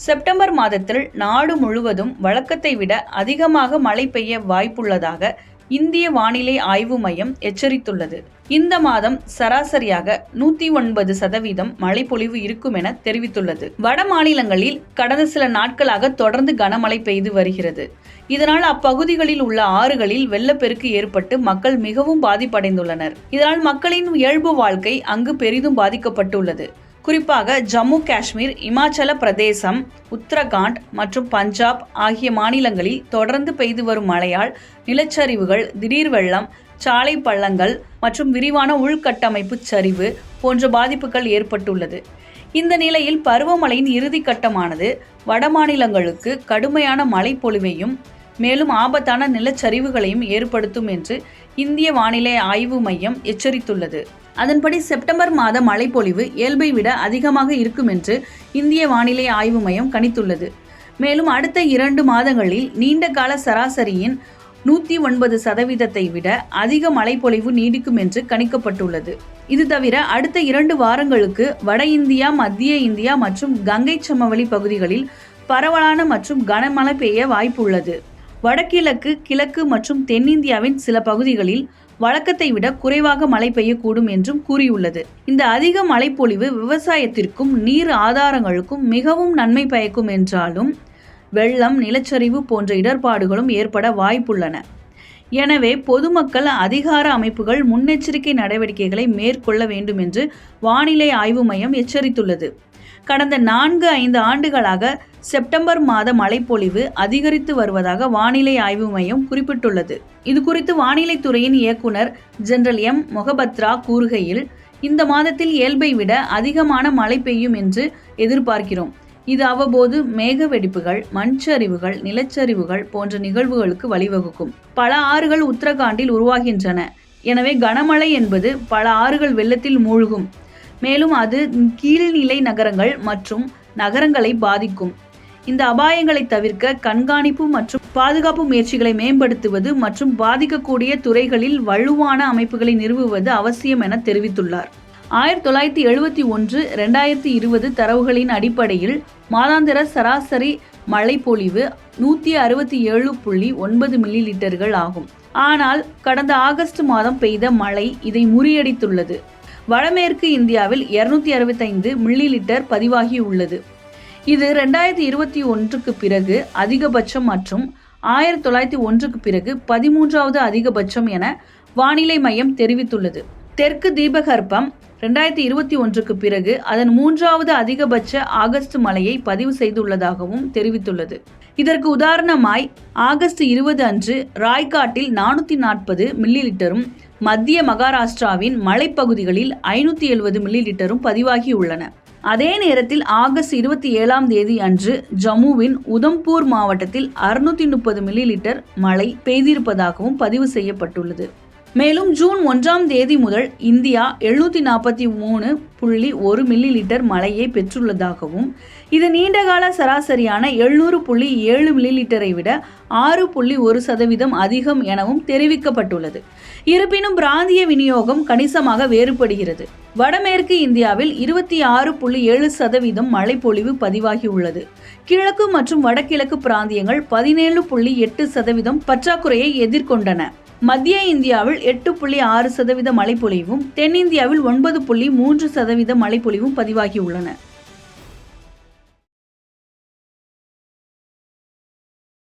September மாதத்தில் நாடு முழுவதும் வழக்கத்தை விட அதிகமாக மழை பெய்ய வாய்ப்புள்ளதாக இந்திய வானிலை ஆய்வு மையம் எச்சரித்துள்ளது. இந்த மாதம் சராசரியாக 109% மழைப்பொழிவு இருக்கும் என தெரிவித்துள்ளது. வட மாநிலங்களில் கடந்த சில நாட்களாக தொடர்ந்து கனமழை பெய்து வருகிறது. இதனால் அப்பகுதிகளில் உள்ள ஆறுகளில் வெள்ளப்பெருக்கு ஏற்பட்டு மக்கள் மிகவும் பாதிப்படைந்துள்ளனர். இதனால் மக்களின் இயல்பு வாழ்க்கை அங்கு பெரிதும் பாதிக்கப்பட்டுள்ளது. குறிப்பாக ஜம்மு காஷ்மீர், இமாச்சல பிரதேசம், உத்தரகாண்ட் மற்றும் பஞ்சாப் ஆகிய மாநிலங்களில் தொடர்ந்து பெய்து வரும் மழையால் நிலச்சரிவுகள், திடீர் வெள்ளம், சாலை பள்ளங்கள் மற்றும் விரிவான உள்கட்டமைப்பு சரிவு போன்ற பாதிப்புகள் ஏற்பட்டுள்ளது. இந்த நிலையில் பருவமழையின் இறுதி கட்டமானது வட மாநிலங்களுக்கு கடுமையான மழை பொழிவையும் மேலும் ஆபத்தான நிலச்சரிவுகளையும் ஏற்படுத்தும் என்று இந்திய வானிலை ஆய்வு மையம் எச்சரித்துள்ளது. அதன்படி செப்டம்பர் மாத மழைப்பொழிவு இயல்பை விட அதிகமாக இருக்கும் என்று இந்திய வானிலை ஆய்வு மையம் கணித்துள்ளது. மேலும் அடுத்த 2 மாதங்களில் நீண்ட கால சராசரியின் 109% விட அதிக மழைப்பொழிவு நீடிக்கும் என்று கணிக்கப்பட்டுள்ளது. இது தவிர அடுத்த 2 வாரங்களுக்கு வட இந்தியா, மத்திய இந்தியா மற்றும் கங்கை சமவெளி பகுதிகளில் பரவலான மற்றும் கனமழை பெய்ய வாய்ப்புள்ளது. வடகிழக்கு, கிழக்கு மற்றும் தென்னிந்தியாவின் சில பகுதிகளில் வழக்கத்தை விட குறைவாக மழை பெய்யக்கூடும் என்றும் கூறியுள்ளது. இந்த அதிக மழைப்பொழிவு விவசாயத்திற்கும் நீர் ஆதாரங்களுக்கும் மிகவும் நன்மை பயக்கும் என்றாலும் வெள்ளம், நிலச்சரிவு போன்ற இடர்பாடுகளும் ஏற்பட வாய்ப்புள்ளன. எனவே பொதுமக்கள், அதிகார அமைப்புகள் முன்னெச்சரிக்கை நடவடிக்கைகளை மேற்கொள்ள வேண்டும் என்று வானிலை ஆய்வு மையம் எச்சரித்துள்ளது. கடந்த 4-5 ஆண்டுகளாக செப்டம்பர் மாத மழைப்பொழிவு அதிகரித்து வருவதாக வானிலை ஆய்வு மையம் குறிப்பிட்டுள்ளது. இது குறித்து வானிலை துறையின் இயக்குனர் ஜெனரல் எம். மொஹபத்ரா கூறுகையில், இந்த மாதத்தில் இயல்பை விட அதிகமான மழை பெய்யும் என்று எதிர்பார்க்கிறோம். இது அவ்வப்போது மேக வெடிப்புகள், மண்சரிவுகள், நிலச்சரிவுகள் போன்ற நிகழ்வுகளுக்கு வழிவகுக்கும். பல ஆறுகள் உத்தரகாண்டில் உருவாகின்றன. எனவே கனமழை என்பது பல ஆறுகள் வெள்ளத்தில் மூழ்கும். மேலும் அது கீழ்நிலை நகரங்கள் மற்றும் நகரங்களை பாதிக்கும். இந்த அபாயங்களை தவிர்க்க கண்காணிப்பு மற்றும் பாதுகாப்பு முயற்சிகளை மேம்படுத்துவது மற்றும் பாதிக்கக்கூடிய துறைகளில் வலுவான அமைப்புகளை நிறுவுவது அவசியம் என தெரிவித்துள்ளார். 1971-2020 தரவுகளின் அடிப்படையில் மாதாந்திர சராசரி மழைப்பொழிவு 167.9 மில்லிலிட்டர்கள் ஆகும். ஆனால் கடந்த ஆகஸ்ட் மாதம் பெய்த மழை இதை முறியடித்துள்ளது. வடமேற்கு இந்தியாவில் 265 மில்லிலிட்டர் பதிவாகியுள்ளது. இது 2021க்கு பிறகு அதிகபட்சம் மற்றும் 1901க்கு பிறகு 13வது அதிகபட்சம் என வானிலை மையம் தெரிவித்துள்ளது. தெற்கு தீபகற்பம் 2021க்கு பிறகு அதன் 3வது அதிகபட்ச ஆகஸ்ட் மழையை பதிவு செய்துள்ளதாகவும் தெரிவித்துள்ளது. இதற்கு உதாரணமாய் ஆகஸ்ட் 20 அன்று ராய்காட்டில் 440 மில்லிலிட்டரும், மத்திய மகாராஷ்டிராவின் மலைப்பகுதிகளில் 570 மில்லிலிட்டரும் பதிவாகியுள்ளன. அதே நேரத்தில் ஆகஸ்ட் 27ஆம் தேதி அன்று ஜம்முவின் உதம்பூர் மாவட்டத்தில் 630 மில்லிலிட்டர் மழை பெய்திருப்பதாகவும் பதிவு செய்யப்பட்டுள்ளது. மேலும் ஜூன் 1ஆம் தேதி முதல் இந்தியா 743.1 மில்லிலிட்டர் மழையை பெற்றுள்ளதாகவும், இது நீண்டகால சராசரியான 700.7 மில்லிலிட்டரை விட 6.1% அதிகம் எனவும் தெரிவிக்கப்பட்டுள்ளது. இருப்பினும் பிராந்திய விநியோகம் கணிசமாக வேறுபடுகிறது. வடமேற்கு இந்தியாவில் 26.7% மழைப்பொழிவு பதிவாகியுள்ளது. கிழக்கு மற்றும் வடகிழக்கு பிராந்தியங்கள் 17.8% பற்றாக்குறையை எதிர்கொண்டன. மத்திய இந்தியாவில் 8.6% மழைப்பொழிவும், தென்னிந்தியாவில் 9.3% மழைப்பொழிவும் பதிவாகியுள்ளன.